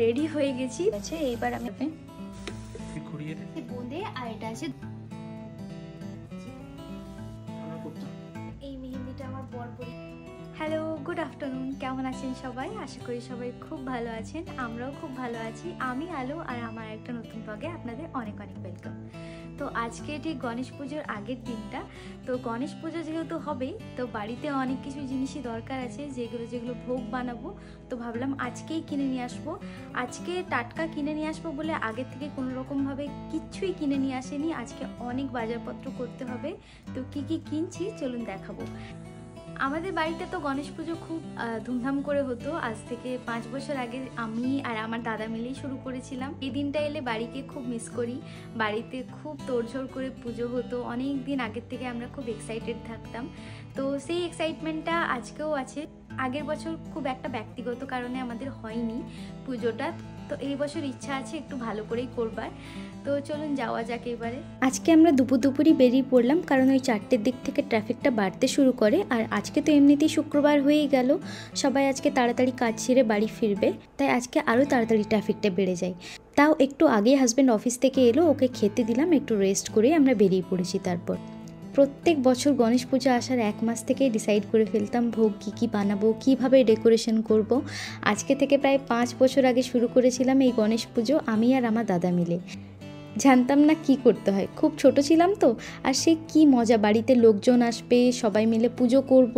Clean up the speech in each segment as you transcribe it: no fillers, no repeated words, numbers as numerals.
Ready হয়ে গেছি। আচ্ছা এইবার আমি বোঁদে আর এটা আছে এই মেহেন্দিটা আমার বর পরে। হ্যালো, গুড আফটারনুন, কেমন আছেন সবাই? আশা করি সবাই খুব ভালো আছেন, আমরাও খুব ভালো আছি। আমি আলো আর আমার একটা নতুন ব্লগে আপনাদের অনেক অনেক ওয়েলকাম। তো আজকে ঠিক গণেশ পুজোর আগের দিনটা। তো গণেশ পুজো যেহেতু হবে, তো বাড়িতে অনেক কিছু জিনিসই দরকার আছে, যেগুলো ভোগ বানাবো। তো ভাবলাম আজকেই কিনে নিয়ে আসবো। আজকে টাটকা কিনে নিয়ে আসবো বলে আগের থেকে কোনো রকমভাবে কিচ্ছুই কিনে নিয়ে আসেনি। আজকে অনেক বাজারপত্র করতে হবে। তো কি কি কিনছি চলুন দেখাবো। আমাদের বাড়িতে তো গণেশ পুজো খুব ধুমধাম করে হতো। আজ থেকে 5 বছর আগে আমি আর আমার দাদা মিলেই শুরু করেছিলাম। এই দিনটা এলে বাড়িকে খুব মিস করি। বাড়িতে খুব তোড়জোড় করে পুজো হতো, অনেক দিন আগের থেকে আমরা খুব এক্সাইটেড থাকতাম। তো সেই এক্সাইটমেন্টটা আজকেও আছে। আগের বছর খুব একটা ব্যক্তিগত কারণে আমাদের হয়নি পুজোটা, তো এই বছর ইচ্ছা আছে একটু ভালো করেই করবার। তো চলুন যাওয়া যাক এবারে। আজকে আমরা দুপুরই বেরিয়ে পড়লাম, কারণ ওই 4টের দিক থেকে ট্রাফিকটা বাড়তে শুরু করে। আর আজকে তো এমনিতেই শুক্রবার হয়েই গেল, সবাই আজকে তাড়াতাড়ি কাজ ছেড়ে বাড়ি ফিরবে, তাই আজকে আরও তাড়াতাড়ি ট্রাফিকটা বেড়ে যায়। তাও একটু আগেই হাজব্যান্ড অফিস থেকে এলো, ওকে খেতে দিলাম, একটু রেস্ট করে আমরা বেরিয়ে পড়েছি। তারপর প্রত্যেক বছর গণেশ পুজো আসার 1 মাস থেকেই ডিসাইড করে ফেলতাম ভোগ কী বানাবো, কীভাবে ডেকোরেশন করব। আজকে থেকে প্রায় 5 বছর আগে শুরু করেছিলাম এই গণেশ পুজো, আমি আর আমার দাদা মিলে। জানতাম না কি করতে হয়, খুব ছোট ছিলাম তো। আর সে কি মজা, বাড়িতে লোকজন আসবে, সবাই মিলে পুজো করব।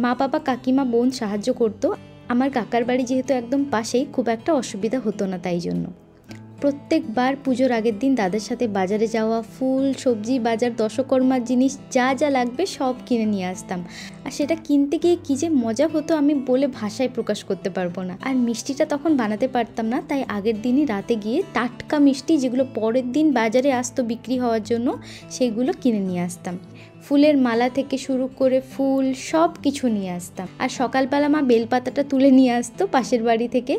মা বাবা কাকিমা বোন সাহায্য করতো। আমার কাকার বাড়ি যেহেতু একদম পাশেই, খুব একটা অসুবিধা হতো না। তাই জন্য প্রত্যেকবার পুজোর আগের দিন দাদার সাথে বাজারে যাওয়া, ফুল সবজি বাজার, দশকর্মার জিনিস যা যা লাগবে সব কিনে নিয়ে আসতাম। আর সেটা কিনতে গিয়ে কী যে মজা হতো আমি বলে ভাষায় প্রকাশ করতে পারবো না। আর মিষ্টিটা তখন বানাতে পারতাম না, তাই আগের দিনই রাতে গিয়ে টাটকা মিষ্টি যেগুলো পরের দিন বাজারে আসতো বিক্রি হওয়ার জন্য, সেগুলো কিনে নিয়ে আসতাম। ফুলের মালা থেকে শুরু করে ফুল সব কিছু নিয়ে আসতাম। আর সকালবেলা মা বেলপাতাটা তুলে নিয়ে আসতো পাশের বাড়ি থেকে।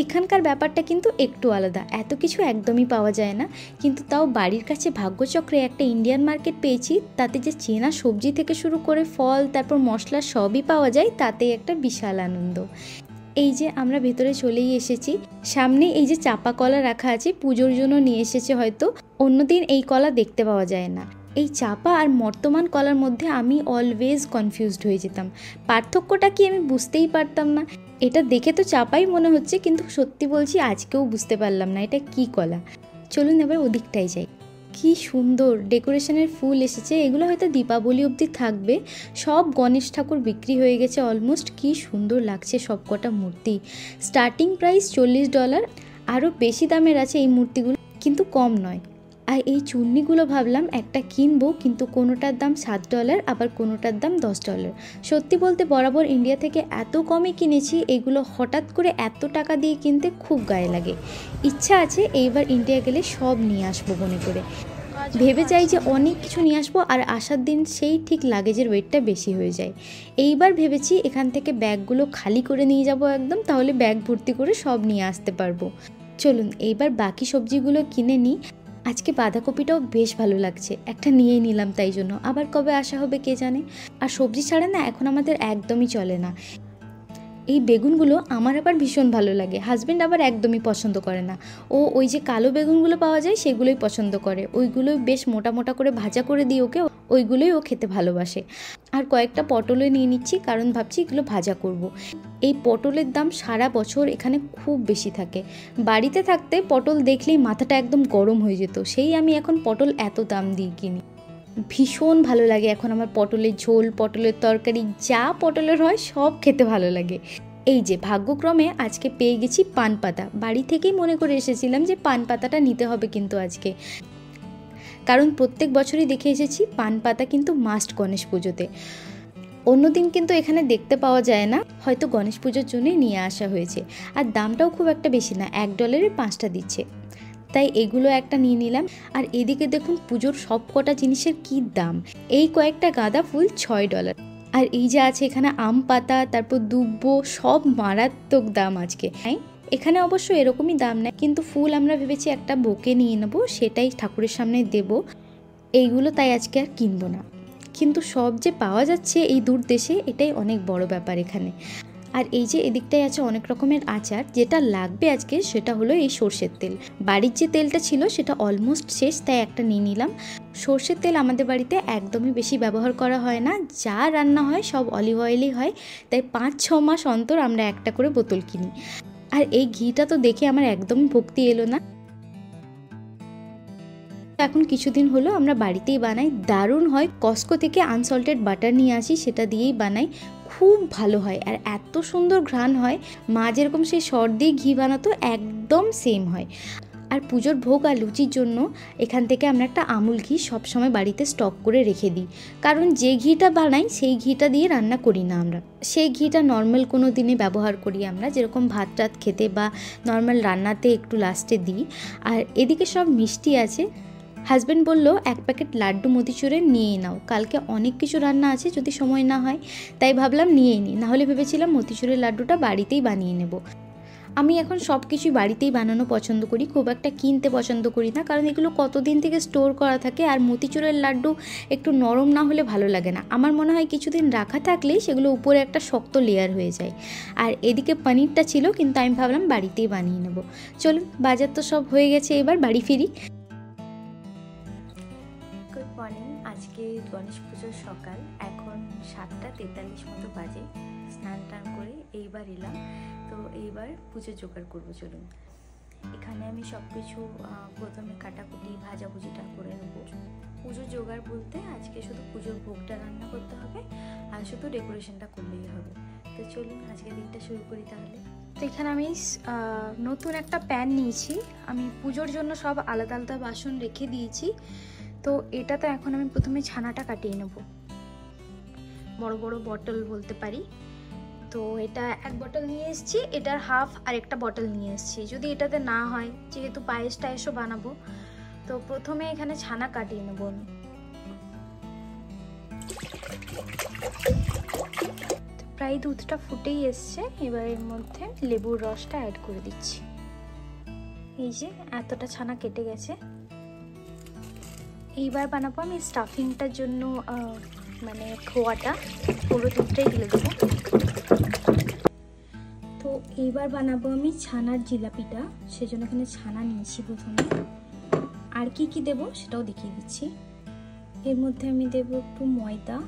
এখানকার ব্যাপারটা কিন্তু একটু আলাদা, এত কিছু একদমই পাওয়া যায় না, কিন্তু তাও বাড়ির কাছে ভাগ্যচক্রে একটা ইন্ডিয়ান মার্কেট পেয়েছি, তাতে যে চেনা সবজি থেকে শুরু করে ফল তারপর মশলা সবই পাওয়া যায়, তাতে একটা বিশাল আনন্দ। এই যে আমরা ভেতরে চলেই এসেছি, সামনে এই যে চাপা কলা রাখা আছে, পুজোর জন্য নিয়ে এসেছে হয়তো, অন্যদিন এই কলা দেখতে পাওয়া যায় না। এই চাপা আর বর্তমান কলার মধ্যে আমি অলওয়েজ কনফিউজড হয়ে যেতাম, পার্থক্যটা কি আমি বুঝতেই পারতাম না। এটা দেখে তো চাপাই মনে হচ্ছে, কিন্তু সত্যি বলছি আজকেও বুঝতে পারলাম না এটা কি কলা। চলুন এবার ওদিকটাই যাই। কি সুন্দর ডেকোরেশনের ফুল এসেছে, এগুলো হয়তো দীপাবলি অবধি থাকবে। সব গণেশ ঠাকুর বিক্রি হয়ে গেছে অলমোস্ট। কি সুন্দর লাগছে সব কটা মূর্তি। স্টার্টিং প্রাইস $40, আরও বেশি দামের আছে এই মূর্তিগুলো, কিন্তু কম নয়। আর এই চুন্নিগুলো ভাবলাম একটা কিনবো, কিন্তু কোনোটার দাম $7, আবার কোনোটার দাম $10। সত্যি বলতে বরাবর ইন্ডিয়া থেকে এত কমে কিনেছি, এগুলো হঠাৎ করে এত টাকা দিয়ে কিনতে খুব গায়ে লাগে। ইচ্ছা আছে এইবার ইন্ডিয়া গেলে সব নিয়ে আসবো মনে করে। ভেবে যাই যে অনেক কিছু নিয়ে আসবো, আর আসার দিন সেই ঠিক লাগেজের ওয়েটটা বেশি হয়ে যায়। এইবার ভেবেছি এখান থেকে ব্যাগগুলো খালি করে নিয়ে যাব একদম, তাহলে ব্যাগ ভর্তি করে সব নিয়ে আসতে পারবো। চলুন এইবার বাকি সবজিগুলো কিনে নিই। আজকে বাঁধাকপিটাও বেশ ভালো লাগছে, একটা নিয়েই নিলাম, তাই জন্য আবার কবে আসা হবে কে জানে। আর সবজি ছাড়া না এখন আমাদের একদমই চলে না। এই বেগুনগুলো আমার আবার ভীষণ ভালো লাগে, হাজব্যান্ড আবার একদমই পছন্দ করে না। ও ওই যে কালো বেগুনগুলো পাওয়া যায় সেগুলোই পছন্দ করে, ওইগুলোই বেশ মোটা মোটা করে ভাজা করে দিই ওকে, ওইগুলোই ও খেতে ভালোবাসে। আর কয়েকটা পটলও নিয়ে নিচ্ছি, কারণ ভাবছি এগুলো ভাজা করব। এই পটলের দাম সারা বছর এখানে খুব বেশি থাকে। বাড়িতে থাকতে পটল দেখলেই মাথাটা একদম গরম হয়ে যেত, সেই আমি এখন পটল এত দাম দিয়ে কিনি। ভীষণ ভালো লাগে এখন আমার পটলের ঝোল, পটলের তরকারি, যা পটলের হয় সব খেতে ভালো লাগে। এই যে ভাগ্যক্রমে আজকে পেয়ে গেছি পান পাতা, বাড়ি থেকেই মনে করে এসেছিলাম যে পান পাতাটা নিতে হবে কিন্তু আজকে, কারণ প্রত্যেক বছরই দেখে এসেছি পান পাতা কিন্তু মাস্ট গণেশ পুজোতে। অন্যদিন কিন্তু এখানে দেখতে পাওয়া যায় না, হয়তো গণেশ পুজোর জন্যই নিয়ে আসা হয়েছে। আর দামটাও খুব একটা বেশি না, $1 5টা দিচ্ছে, তাই এগুলো একটা নিয়ে নিলাম। আর এদিকে দেখুন পুজোর সব কটা জিনিসের কি দাম। এই কয়েকটা গাঁদা ফুল $6, আর এই যে আছে এখানে আম পাতা, তারপর দুব্বো, সব মারাত্মক দাম আজকে। হ্যাঁ এখানে অবশ্য এরকমই দাম নেয়, কিন্তু ফুল আমরা ভেবেছি একটা বুকে নিয়ে নেবো, সেটাই ঠাকুরের সামনে দেব। এইগুলো তাই আজকে আর কিনবো না। কিন্তু সব যে পাওয়া যাচ্ছে এই দূর দেশে, এটাই অনেক বড় ব্যাপার এখানে। আর এই যে এদিকটায় আছে অনেক রকমের আচার। যেটা লাগবে আজকে সেটা হলো এই সর্ষের তেল। বাড়ির যে তেলটা ছিল সেটা অলমোস্ট শেষ, তাই একটা নিয়ে নিলাম। সর্ষের তেল আমাদের বাড়িতে একদমই বেশি ব্যবহার করা হয় না, যা রান্না হয় সব অলিভ অয়েলই হয়, তাই 5-6 মাস অন্তর আমরা একটা করে বোতল কিনি। আর এই ঘিটা তো দেখে আমার একদমই ভক্তি এলো না। এখন কিছুদিন হলো আমরা বাড়িতেই বানাই, দারুণ হয়। কস্কো থেকে আনসল্টেড বাটার নিয়ে আসি, সেটা দিয়েই বানাই, খুব ভালো হয় আর এত সুন্দর ঘ্রাণ হয়। মা যেরকম সেই সর দিয়ে ঘি বানাতো একদম সেম হয়। আর পুজোর ভোগ আর লুচির জন্য এখান থেকে আমরা একটা আমুল ঘি সবসময় বাড়িতে স্টক করে রেখে দিই, কারণ যে ঘিটা বানাই সেই ঘিটা দিয়ে রান্না করি না আমরা। সেই ঘিটা নর্মাল কোনো দিনে ব্যবহার করি আমরা, যেরকম ভাত টাত খেতে বা নর্মাল রান্নাতে একটু লাস্টে দিই। আর এদিকে সব মিষ্টি আছে। হাজব্যান্ড বলল 1 প্যাকেট লাড্ডু মতিচুরের নিয়েই নাও, কালকে অনেক কিছু রান্না আছে, যদি সময় না হয়, তাই ভাবলাম নিয়েই নিই। নাহলে ভেবেছিলাম মতিচুরের লাড্ডুটা বাড়িতেই বানিয়ে নেব। আমি এখন সব কিছুই বাড়িতেই বানানো পছন্দ করি, খুব একটা কিনতে পছন্দ করি না, কারণ এগুলো কতদিন থেকে স্টোর করা থাকে। আর মতিচুরের লাড্ডু একটু নরম না হলে ভালো লাগে না। আমার মনে হয় কিছুদিন রাখা থাকলেই সেগুলো উপরে একটা শক্ত লেয়ার হয়ে যায়। আর এদিকে পনিরটা ছিল, কিন্তু আমি ভাবলাম বাড়িতেই বানিয়ে নেব। চলুন, বাজার তো সব হয়ে গেছে, এবার বাড়ি ফিরি। Good morning. আজকে গণেশ পুজোর সকাল, এখন 7:43 মতো বাজে। স্নান টান করে এইবার এলাম, তো এইবার পুজো জোগাড় করবো। চলুন, এখানে আমি সব কিছু প্রথমে কাটাকুটি ভাজাভুজিটা করে নেবো। পুজোর জোগাড় বলতে আজকে শুধু পুজোর ভোগটা রান্না করতে হবে আর শুধু ডেকোরেশনটা করলেই হবে। তো চলুন আজকে দিনটা শুরু করি তাহলে। তো এখানে আমি নতুন একটা প্যান নিয়েছি। আমি পুজোর জন্য সব আলাদা আলাদা বাসন রেখে দিয়েছি। তো এটাতে এখন আমি প্রথমে ছানাটা কাটিয়ে নেব, বড় বড় বটল বলতে পারি। তো এটা 1 বটল নিয়ে এসেছি, এটার হাফ আর একটা বটল নিয়ে এসেছি, যদি এটাতে না হয়, যেহেতু পায়েস টায়েসও বানাবো। তো প্রথমে এখানে ছানা কাটিয়ে নেব আমি। প্রায় দুধটা ফুটেই এসছে, এবার এর মধ্যে লেবুর রসটা অ্যাড করে দিচ্ছি। এই যে এতটা ছানা কেটে গেছে। এইবার বানাবো আমি স্টাফিংটার জন্য মানে খোয়াটা, পুরো দুধটাই ঢেলে দেবো। তো এইবার বানাবো আমি ছানার জিলাপিটা, সেজন্য এখানে ছানা নিয়েছি প্রথমে। আর কি কি দেবো সেটাও দেখিয়ে দিচ্ছি। এর মধ্যে আমি দেবো একটু ময়দা,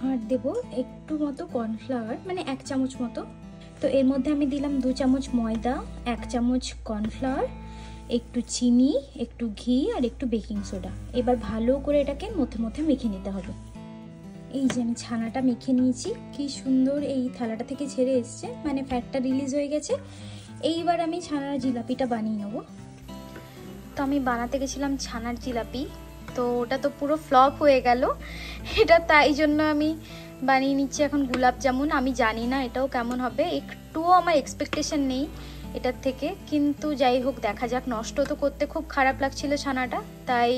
আর দেবো একটু মতো কর্নফ্লাওয়ার, মানে 1 চামচ মতো। তো এর মধ্যে আমি দিলাম 2 চামচ ময়দা, 1 চামচ কর্নফ্লাওয়ার, একটু চিনি, একটু ঘি আর একটু বেকিং সোডা। এবার ভালো করে এটাকে মধ্যে মধ্যে মেখে নিতে হবে। এই যে আমি ছানাটা মেখে নিয়েছি, কি সুন্দর এই থালাটা থেকে ছেড়ে এসছে, মানে ফ্যাটটা রিলিজ হয়ে গেছে। এইবার আমি ছানার জিলাপিটা বানিয়ে নেব। তো আমি বানাতে গেছিলাম ছানার জিলাপি, তো ওটা তো পুরো ফ্লপ হয়ে গেল। এটা তাই জন্য আমি বানিয়ে নিচ্ছি এখন গোলাপ জামুন। আমি জানি না এটাও কেমন হবে, একটুও আমার এক্সপেকটেশন নেই এটার থেকে, কিন্তু যাই হোক দেখা যাক। নষ্ট তো করতে খুব খারাপ লাগছিল ছানাটা, তাই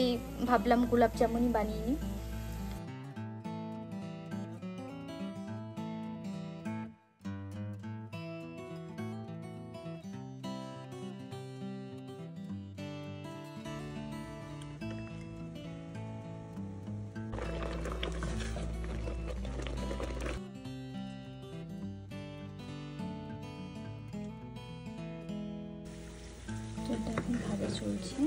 ভাবলাম গোলাপ জামুনই বানিয়ে নিই। এটা এখন ভাজা চলছে।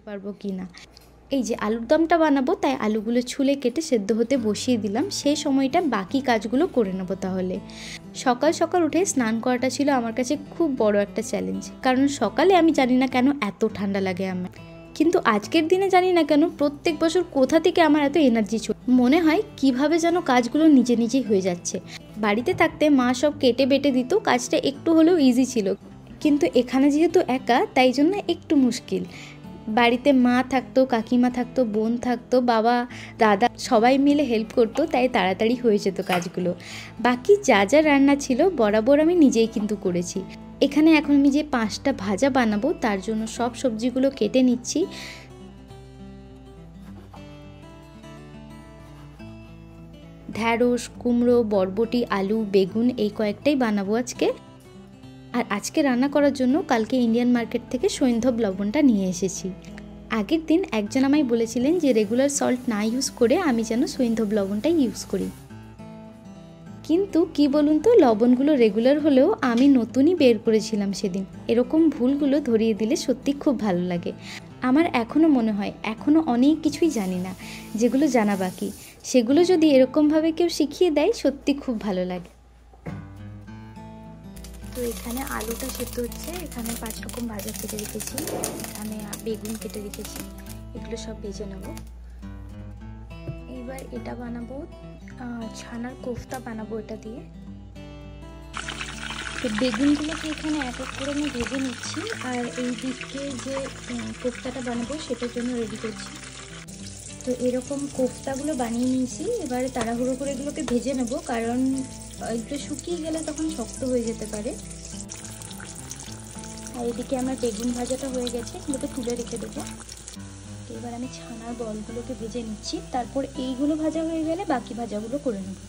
পারবো কিনা। এই যে আলুর দমটা বানাবো, তাই আলুগুলো ছুলে কেটে সেদ্ধ হতে বসিয়ে দিলাম। সেই সময়টা বাকি কাজগুলো করে নেবো। তাহলে সকাল সকাল উঠে স্নান করাটা ছিল আমার কাছে খুব বড় একটা চ্যালেঞ্জ, কারণ সকালে আমি জানি না কেন এত ঠান্ডা লাগে আমার, কিন্তু আজকের দিনে জানি না কেন প্রত্যেক বছর কোথা থেকে আমার এত এনার্জি মনে হয় কিভাবে যেন কাজগুলো নিজে নিজেই হয়ে যাচ্ছে। বাড়িতে থাকতে মা সব কেটে বেটে দিত, কাজটা একটু হলেও ইজি ছিল, কিন্তু এখানে যেহেতু একা, তাই জন্য একটু মুশকিল। বাড়িতে মা থাকতো, কাকিমা থাকতো, বোন থাকতো, বাবা, দাদা সবাই মিলে হেল্প করতো, তাই তাড়াতাড়ি হয়ে যেত কাজগুলো। বাকি যা যা রান্না ছিল বরাবর আমি নিজেই কিন্তু করেছি। এখানে এখন আমি যে 5টা ভাজা বানাবো তার জন্য সব সবজিগুলো কেটে নিচ্ছি। ঢ্যাঁড়স, কুমড়ো, বরবটি, আলু, বেগুন এই কয়েকটাই বানাবো আজকে। আর আজকে রান্না করার জন্য কালকে ইন্ডিয়ান মার্কেট থেকে সৈন্ধব লবণটা নিয়ে এসেছি। আগের দিন একজন আমায় বলেছিলেন যে রেগুলার সল্ট না ইউজ করে আমি যেন সৈন্ধব লবণটাই ইউজ করি, কিন্তু কি বলুন তো, লবণগুলো রেগুলার হলেও আমি নতুনই বের করেছিলাম সেদিন। এরকম ভুলগুলো ধরিয়ে দিলে সত্যি খুব ভালো লাগে। আমার এখনও মনে হয় এখনও অনেক কিছুই জানি না, যেগুলো জানা বাকি, সেগুলো যদি এরকমভাবে কেউ শিখিয়ে দেয় সত্যি খুব ভালো লাগে। তো এখানে আলুটা সেদ্ধ হচ্ছে, এখানে 5 রকম ভাজা কেটে রেখেছি, এখানে বেগুন কেটে রেখেছি, এগুলো সব ভেজে নেব। এবার এটা বানাবো, ছানার কোফতা বানাবো এটা দিয়ে। তো বেগুনগুলোকে এখানে এক এক করে আমি ভেজে নিচ্ছি, আর এই দিকে যে কোফতাটা বানাবো সেটার জন্য রেডি করছি। তো এরকম কোফতাগুলো বানিয়ে নিয়েছি, এবারে তাড়াহুড়ো করে এগুলোকে ভেজে নেব, কারণ একটু শুকিয়ে গেলে তখন শক্ত হয়ে যেতে পারে। আর এদিকে আমার বেগুন ভাজাটা হয়ে গেছে, এগুলোকে তুলে রেখে দেবো। এবার আমি ছানার বলগুলোকে ভেজে নিচ্ছি, তারপর এইগুলো ভাজা হয়ে গেলে বাকি ভাজাগুলো করে নেব।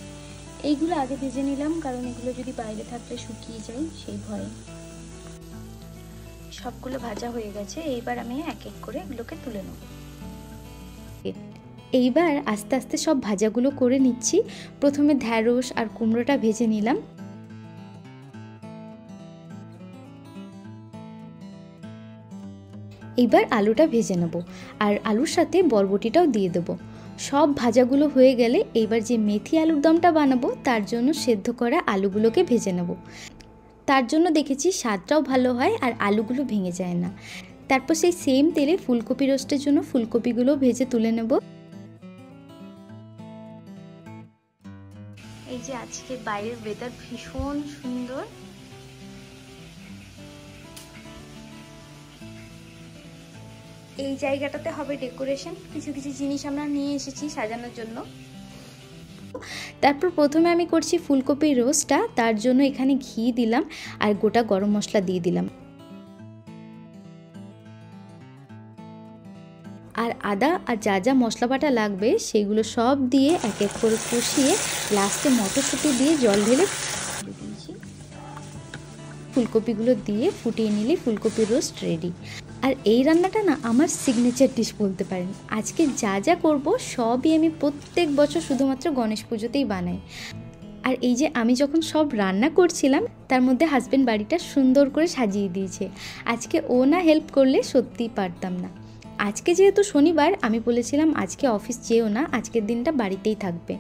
এইগুলো আগে ভেজে নিলাম, কারণ এগুলো যদি বাইরে থাকলে শুকিয়ে যায় সেই ভয়ে। সবগুলো ভাজা হয়ে গেছে, এইবার আমি এক এক করে এগুলোকে তুলে নেব। এইবার আস্তে আস্তে সব ভাজাগুলো করে নিচ্ছি। প্রথমে ঢ্যাঁড়স আর কুমড়োটা ভেজে নিলাম, এইবার আলুটা ভেজে নেব, আর আলুর সাথে বরবটিটাও দিয়ে দেবো। সব ভাজাগুলো হয়ে গেলে এইবার যে মেথি আলুর দমটা বানাবো তার জন্য সেদ্ধ করা আলুগুলোকে ভেজে নেব। তার জন্য দেখেছি স্বাদটাও ভালো হয় আর আলুগুলো ভেঙে যায় না। তারপর সেই সেম তেলে ফুলকপি রোস্টের জন্য ফুলকপিগুলো ভেজে তুলে নেব। এই যে আজকে বাইরের ওয়েদার ভীষণ সুন্দর, এই জায়গাটাতে হবে ডেকোরেশন, কিছু কিছু জিনিস আমরা নিয়ে এসেছি সাজানোর জন্য। তারপর প্রথমে আমি করছি ফুলকপির রোস্টটা, তার জন্য এখানে ঘি দিলাম আর গোটা গরম মশলা দিয়ে দিলাম, আর আদা আর যা যা মশলা বাটা লাগবে সেগুলো সব দিয়ে এক এক করে কষিয়ে লাস্টে মটরশুঁটি দিয়ে জল ঢেলে দিয়েছি। ফুলকপিগুলো দিয়ে ফুটিয়ে নিলে ফুলকপির রোস্ট রেডি। আর এই রান্নাটা না আমার সিগনেচার ডিশ বলতে পারেন। আজকে যা যা করব সবই আমি প্রত্যেক বছর শুধুমাত্র গণেশ পুজোতেই বানাই। আর এই যে আমি যখন সব রান্না করছিলাম তার মধ্যে হাজব্যান্ড বাড়িটা সুন্দর করে সাজিয়ে দিয়েছে। আজকে ও না হেল্প করলে সত্যিই পারতাম না। আজকে যেহেতু শনিবার আমি বলেছিলাম আজকে অফিস যেও না, আজকের দিনটা বাড়িতেই থাকবে।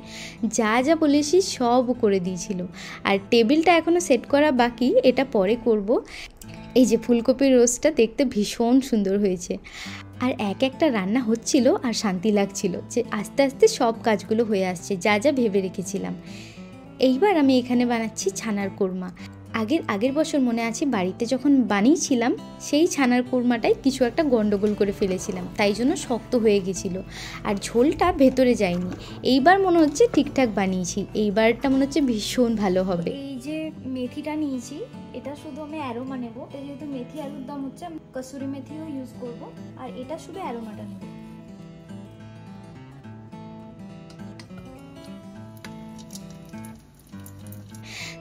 যা যা বলেছি সব করে দিয়েছিল। আর টেবিলটা এখনও সেট করা বাকি, এটা পরে করব। এই যে ফুলকপির রোস্টটা দেখতে ভীষণ সুন্দর হয়েছে, আর এক একটা রান্না হচ্ছিল আর শান্তি লাগছিল যে আস্তে আস্তে সব কাজগুলো হয়ে আসছে যা যা ভেবে রেখেছিলাম। এইবার আমি এখানে বানাচ্ছি ছানার কোরমা। আগের বছর মনে আছে বাড়িতে যখন বানিয়েছিলাম সেই ছানার কোরমাটাই কিছু একটা গন্ডগোল করে ফেলেছিলাম, তাই জন্য শক্ত হয়ে গেছিলো আর ঝোলটা ভেতরে যায়নি। এইবার মনে হচ্ছে ঠিকঠাক বানিয়েছি, এইবারটা মনে হচ্ছে ভীষণ ভালো হবে। এই যে মেথিটা নিয়েছি, এটা শুধু আমি অ্যারোমা নেব, যেহেতু মেথি আলুর দম হচ্ছে আমি কসুরি মেথিও ইউজ করব, আর এটা শুধু অ্যারোমাটা নেব।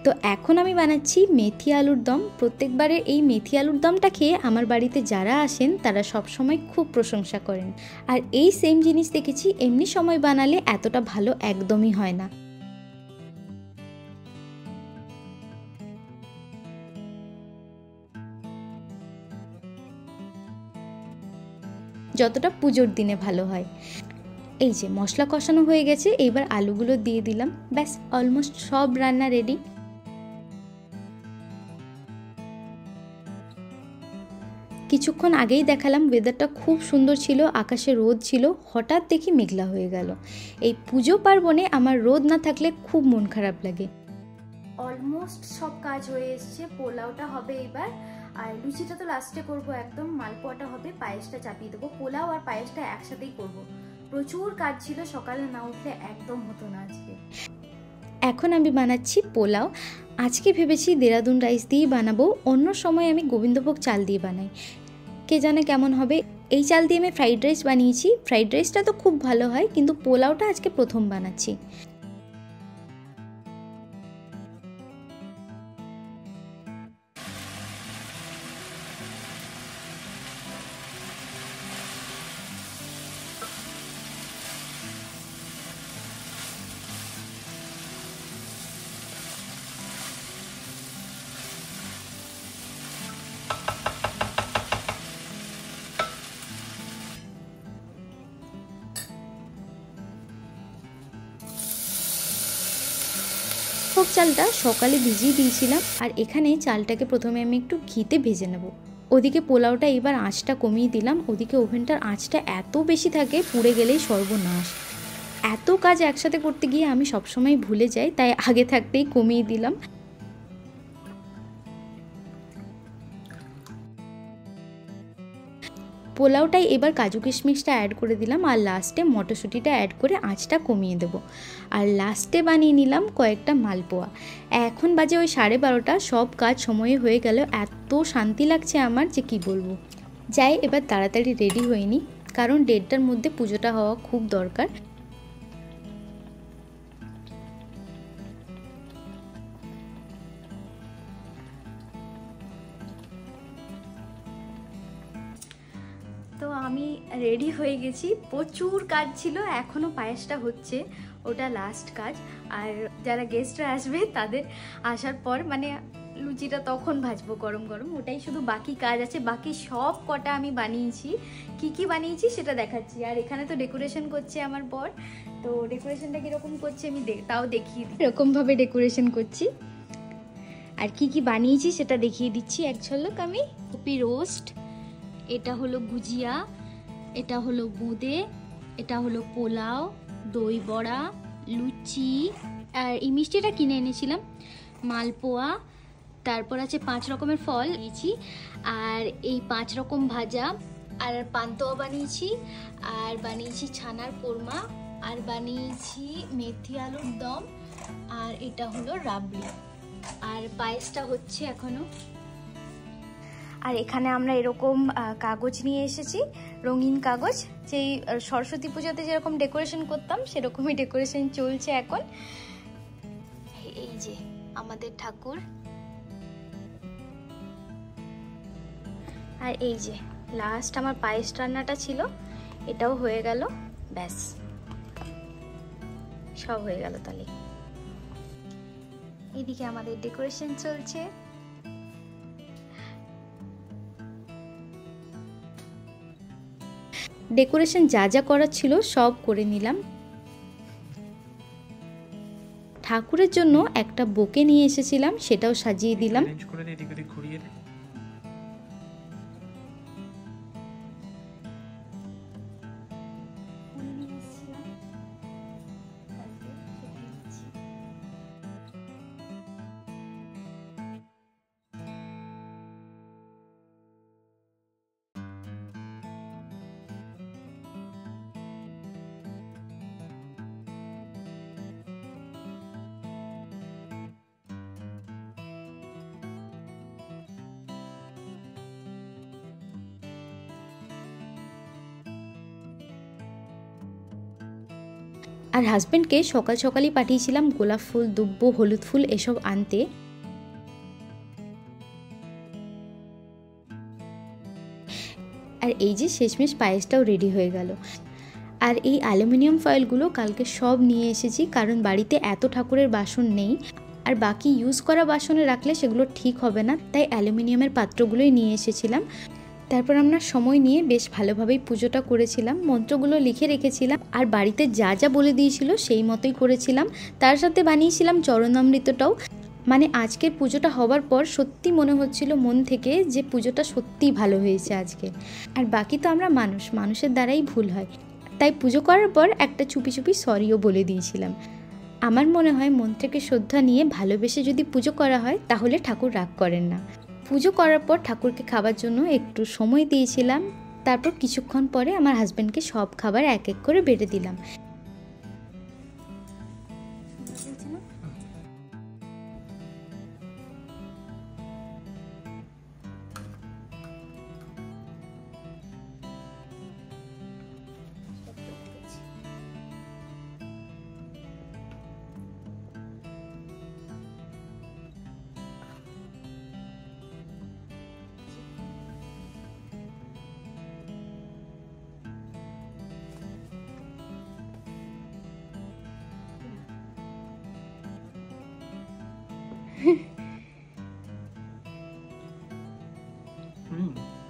তো এখন আমি বানাচ্ছি মেথি আলুর দম। প্রত্যেকবারে এই মেথি আলুর দমটা খেয়ে আমার বাড়িতে যারা আসেন তারা সব সময় খুব প্রশংসা করেন। আর এই সেম জিনিস দেখেছি এমনি সময় বানালে এতটা ভালো একদমই হয় না। যতটা পুজোর দিনে ভালো হয়। এই যে মশলা কষানো হয়ে গেছে, এইবার আলুগুলো দিয়ে দিলাম, ব্যাস অলমোস্ট সব রান্না রেডি। কিছুক্ষণ আগেই দেখালাম ওয়েদারটা খুব সুন্দর ছিল, আকাশে রোদ ছিল, হঠাৎ দেখি মেঘলা হয়ে গেল। এই পুজো পার্বণে আমার রোদ না থাকলে খুব মন খারাপ লাগে। অলমোস্ট সব কাজ হয়ে এসছে, পোলাওটা হবে এবার, আর লুচিটা তো লাস্টে করব, একদম মালপোয়াটা হবে, পায়েসটা চাপিয়ে দেবো। পোলাও আর পায়েসটা একসাথেই করব। প্রচুর কাজ ছিল, সকালে না উঠলে একদম হতো না আজকে। এখন আমি বানাচ্ছি পোলাও। আজকে ভেবেছি দেরাদুন রাইস দিয়েই বানাবো, অন্য সময় আমি গোবিন্দভোগ চাল দিয়ে বানাই, কে জানে কেমন হবে। এই চাল দিয়ে আমি ফ্রাইড রাইস বানিয়েছি, ফ্রাইড রাইসটা তো খুব ভালো হয়, কিন্তু পোলাওটা আজকে প্রথম বানাচ্ছি। রাজভোগ চালটা সকালে ভিজিয়ে দিয়েছিলাম, আর এখানে চালটাকে প্রথমে আমি একটু ঘিতে ভেজে নেব। ওদিকে পোলাওটা এবার আঁচটা কমিয়ে দিলাম, ওদিকে ওভেনটার আঁচটা এত বেশি থাকে পুড়ে গেলেই সর্বনাশ। এত কাজ একসাথে করতে গিয়ে আমি সবসময় ভুলে যাই, তাই আগে থাকতেই কমিয়ে দিলাম। পোলাওটাই এবার কাজু কিশমিশটা অ্যাড করে দিলাম, আর লাস্টে মটরশুঁটিটা অ্যাড করে আঁচটা কমিয়ে দেবো। আর লাস্টে বানিয়ে নিলাম কয়েকটা মালপোয়া। এখন বাজে ওই 12:30, সব কাজ সময়ে হয়ে গেল। এত শান্তি লাগছে আমার যে কি বলবো। যাই এবার তাড়াতাড়ি রেডি হয়ে নিই, কারণ 1:30টার মধ্যে পুজোটা হওয়া খুব দরকার। তো আমি রেডি হয়ে গেছি, প্রচুর কাজ ছিল, এখনও পায়েসটা হচ্ছে, ওটা লাস্ট কাজ। আর যারা গেস্টরা আসবে তাদের আসার পর মানে লুচিটা তখন ভাজবো গরম গরম, ওটাই শুধু বাকি কাজ আছে। বাকি সব কটা আমি বানিয়েছি, কি বানিয়েছি সেটা দেখাচ্ছি। আর এখানে তো ডেকোরেশন করছে আমার বর, তো ডেকোরেশনটা কীরকম করছে আমি তাও দেখিয়ে দিই। এরকমভাবে ডেকোরেশন করছি, আর কি বানিয়েছি সেটা দেখিয়ে দিচ্ছি এক ঝলক আমি। কপি রোস্ট, এটা হলো গুজিয়া, এটা হলো বোঁদে, এটা হলো পোলাও, দই বড়া, লুচি, আর এই মিষ্টিটা কিনে এনেছিলাম, মালপোয়া, তারপর আছে 5 রকমের ফল নিয়েছি, আর এই 5 রকম ভাজা, আর পান্তুয়া বানিয়েছি, আর বানিয়েছি ছানার কোরমা, আর বানিয়েছি মেথি আলুর দম, আর এটা হলো রাবড়ি, আর পায়েসটা হচ্ছে এখনো। আর এখানে আমরা এরকম কাগজ নিয়ে এসেছি, রঙিন কাগজ, যেই সরস্বতী পূজাতে যেরকম ডেকোরেশন করতাম সেরকমই ডেকোরেশন চলছে এখন। এই যে আমাদের ঠাকুর, আর এই যে লাস্ট আমার পায়েস রান্নাটা ছিল, এটাও হয়ে গেল, ব্যাস সব হয়ে গেল। তাহলে এদিকে আমাদের ডেকোরেশন চলছে। ডেকোরেশন যা যা করার ছিল সব করে নিলাম। ঠাকুরের জন্য একটা বোকে নিয়ে এসেছিলাম, সেটাও সাজিয়ে দিলাম। আর হাজব্যান্ডকে সকাল সকালই পাঠিয়েছিলাম গোলাপ ফুল, দুব্বো, হলুদ ফুল এসব আনতে। আর এই যে শেষমেশ পায়েসটাও রেডি হয়ে গেল। আর এই অ্যালুমিনিয়াম ফয়েলগুলো কালকে সব নিয়ে এসেছি, কারণ বাড়িতে এত ঠাকুরের বাসন নেই, আর বাকি ইউজ করা বাসনে রাখলে সেগুলো ঠিক হবে না, তাই অ্যালুমিনিয়ামের পাত্রগুলোই নিয়ে এসেছিলাম। তারপর আমরা সময় নিয়ে বেশ ভালোভাবেই পুজোটা করেছিলাম, মন্ত্রগুলো লিখে রেখেছিলাম, আর বাড়িতে যা যা বলে দিয়েছিল সেই মতোই করেছিলাম। তার সাথে বানিয়েছিলাম চরণামৃতটাও। মানে আজকের পুজোটা হবার পর সত্যি মনে হচ্ছিল মন থেকে যে পুজোটা সত্যিই ভালো হয়েছে আজকে। আর বাকি তো আমরা মানুষের দ্বারাই ভুল হয়, তাই পুজো করার পর একটা চুপি চুপি সরিও বলে দিয়েছিলাম। আমার মনে হয় মন থেকে শ্রদ্ধা নিয়ে ভালোবেসে যদি পুজো করা হয় তাহলে ঠাকুর রাগ করেন না। পুজো করার পর ঠাকুরকে খাবার জন্য একটু সময় দিয়েছিলাম, তারপর কিছুক্ষণ পরে আমার হাজব্যান্ডকে সব খাবার এক এক করে বেড়ে দিলাম।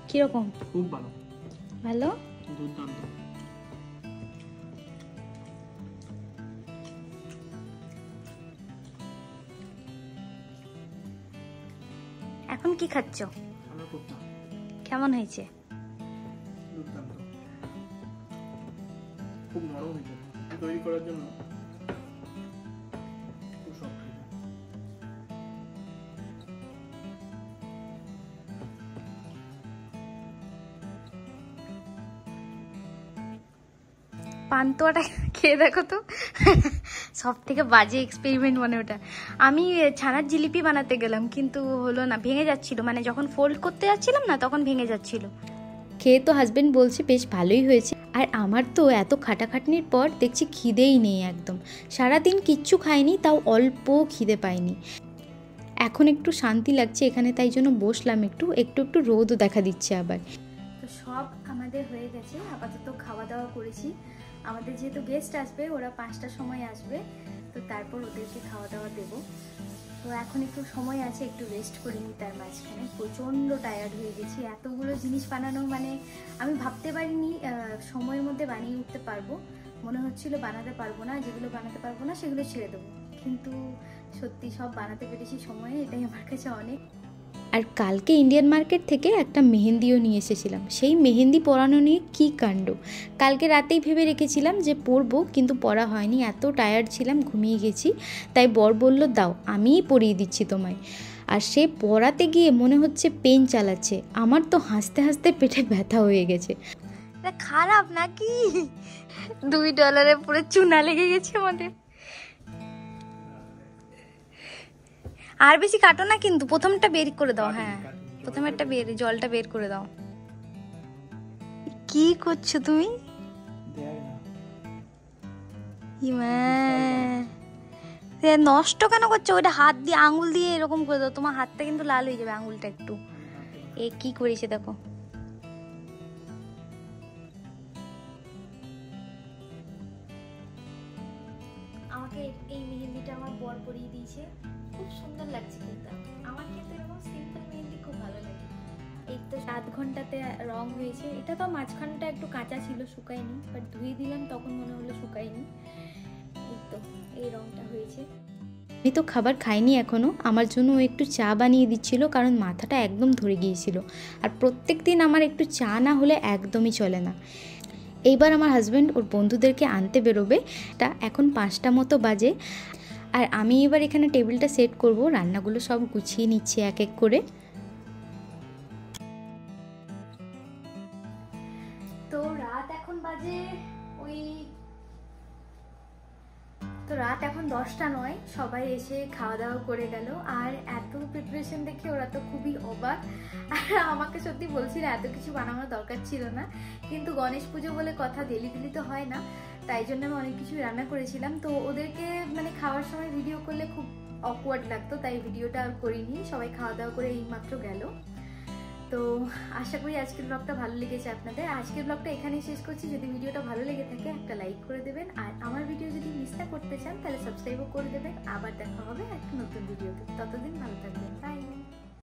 কিরকম? খুব ভালো। ভালো? দুর্দান্ত। এখন কি খাচ্ছ? কেমন হয়েছে? খুব নরম হয়েছে তৈরি করার জন্য। খুব সফট হয়েছে। পান্তুয়াটা খেয়ে দেখো তো, সব থেকে বাজে এক্সপেরিমেন্ট মানে ওটা। আমি ছানার জিলিপি বানাতে গেলাম কিন্তু হলো না, ভেঙে যাচ্ছিল, মানে যখন ফোল্ড করতে যাচ্ছিলাম না তখন ভেঙে যাচ্ছিল। খেয়ে তো হাজবেন্ড বলছে বেশ ভালোই হয়েছে, আর আমার তো এত খাটাখাটনির পর দেখছি খিদেই নেই একদম। সারাদিন কিচ্ছু খাইনি, তাও অল্প খিদে পাইনি। এখন একটু শান্তি লাগছে এখানে, তাই জন্য বসলাম একটু একটু রোদও দেখা দিচ্ছে আবার। তো সব আমাদের হয়ে গেছে, আপাতত খাওয়া দাওয়া করেছি। আমাদের যেহেতু গেস্ট আসবে, ওরা 5টার সময় আসবে, তো তারপর ওদেরকে খাওয়া দাওয়া দেবো। তো এখন একটু সময় আছে, একটু রেস্ট করে নিই। তার মাঝখানে প্রচণ্ড টায়ার্ড হয়ে গেছি। এতগুলো জিনিস বানানো মানে আমি ভাবতে পারিনি সময়ের মধ্যে বানিয়ে উঠতে পারবো। মনে হচ্ছিল বানাতে পারবো না, যেগুলো বানাতে পারবো না সেগুলো ছেড়ে দেবো, কিন্তু সত্যি সব বানাতে পেরেছি সময়ে, এটাই আমার কাছে অনেক। আর কালকে ইন্ডিয়ান মার্কেট থেকে একটা মেহেন্দিও নিয়ে এসেছিলাম। সেই মেহেন্দি পরানো নিয়ে কী কাণ্ড! কালকে রাতেই ভেবে রেখেছিলাম যে পরবো, কিন্তু পরা হয়নি, এত টায়ার্ড ছিলাম, ঘুমিয়ে গেছি। তাই বর বলল দাও আমিই পরিয়ে দিচ্ছি তোমায়। আর সে পরাতে গিয়ে মনে হচ্ছে পেন চালাচ্ছে। আমার তো হাসতে হাসতে পেটে ব্যথা হয়ে গেছে। খারাপ নাকি? $2 পুরো চুনা লেগে গেছে আমাদের। আর বেশি কাটো না কিন্তু, প্রথমটা বের করে দাও। হ্যাঁ, প্রথমেরটা বের, জলটা বের করে দাও। কি করছো তুমি? নষ্ট কেন করছো? ওইটা হাত দিয়ে, আঙুল দিয়ে এরকম করে দাও, তোমার হাতটা কিন্তু লাল হয়ে যাবে, আঙুলটা একটু। এ কি করেছে দেখো। আমাকে এই মেহেন্দিটা আমার বর পরিয়ে দিয়েছে, খুব সুন্দর লাগছে কিন্তু। আমার কিন্তু এরকম সিম্পল মেহেন্দি খুব ভালো লাগে। এই তো 7 ঘন্টাতে রং হয়েছে। এটা তো মাঝখানটা একটু কাঁচা ছিল, শুকায়নি, বাট ধুয়ে দিলাম তখন মনে হলো শুকায়নি। এই তো এই রংটা হয়েছে। আমি তো খাবার খাইনি এখনও। আমার জন্য ও একটু চা বানিয়ে দিচ্ছিল, কারণ মাথাটা একদম ধরে গিয়েছিল। আর প্রত্যেক দিন আমার একটু চা না হলে একদমই চলে না। এইবার আমার হাজব্যান্ড ওর বন্ধুদেরকে আনতে বেরোবে। তা এখন 5টা মতো বাজে, আর আমি এবার এখানে টেবিলটা সেট করব, রান্নাগুলো সব গুছিয়ে নিচ্ছে এক এক করে। তো রাত এখন বাজে ওই, তো রাত এখন 10টা নয়। সবাই এসে খাওয়া দাওয়া করে গেল, আর এত প্রিপারেশন দেখে ওরা তো খুবই অবাক। আর আমাকে সত্যি বলছিল এত কিছু বানানোর দরকার ছিল না, কিন্তু গণেশ পুজো বলে কথা, ডেলি ডেলি তো হয় না, তাই জন্য আমি অনেক কিছু রান্না করেছিলাম। তো ওদেরকে মানে খাওয়ার সময় ভিডিও করলে খুব অকওয়ার্ড লাগতো, তাই ভিডিওটা আর করিনি। সবাই খাওয়া দাওয়া করে এইমাত্র গেল। তো আশা করি আজকের ব্লগটা ভালো লেগেছে আপনাদের। আজকের ব্লগটা এখানেই শেষ করছি। যদি ভিডিওটা ভালো লেগে থাকে একটা লাইক করে দেবেন, আর আমার ভিডিও যদি মিস না করতে চান তাহলে সাবস্ক্রাইবও করে দেবেন। আবার দেখা হবে একটা নতুন ভিডিওতে। ততদিন ভালো থাকবেন।